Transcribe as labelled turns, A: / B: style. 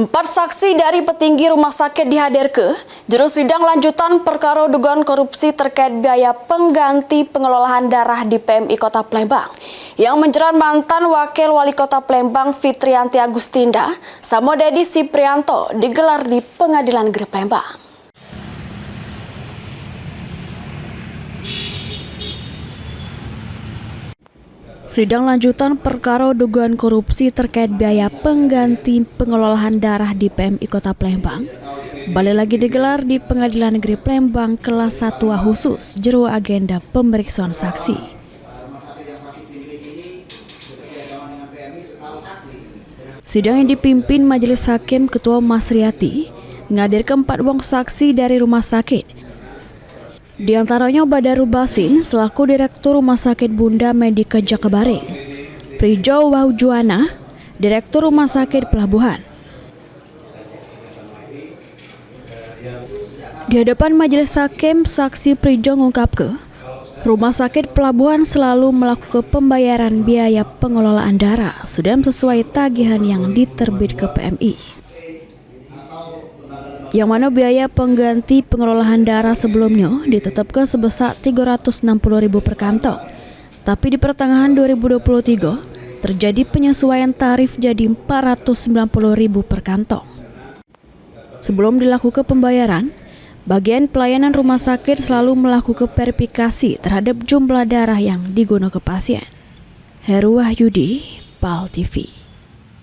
A: 4 saksi dari petinggi rumah sakit dihadirkan juru sidang lanjutan perkara dugaan korupsi terkait biaya pengganti pengelolaan darah di PMI Kota Palembang yang menjerat mantan Wakil Wali Kota Palembang Fitrianti Agustinda sama Dedi Siprianto digelar di Pengadilan Negeri Palembang. Sidang lanjutan perkara dugaan korupsi terkait biaya pengganti pengelolaan darah di PMI Kota Palembang balik lagi digelar di Pengadilan Negeri Palembang kelas 1 khusus jero agenda pemeriksaan saksi. Sidang yang dipimpin Majelis Hakim Ketua Mas Riyati menghadirkan 4 wong saksi dari rumah sakit. Di antaranya Badarul Basin selaku Direktur Rumah Sakit Bunda Medika Jakabaring, Prijo Waujuana, Direktur Rumah Sakit Pelabuhan. Di hadapan Majelis Hakim, saksi Prijo mengungkapkan Rumah Sakit Pelabuhan selalu melakukan pembayaran biaya pengelolaan darah sudah sesuai tagihan yang diterbit ke PMI. Yang mana biaya pengganti pengelolaan darah sebelumnya ditetapkan sebesar Rp360.000 per kantong. Tapi di pertengahan 2023 terjadi penyesuaian tarif jadi Rp490.000 per kantong. Sebelum dilakukan pembayaran, bagian pelayanan rumah sakit selalu melakukan verifikasi terhadap jumlah darah yang digunakan pasien. Heru Wahyudi, PAL TV.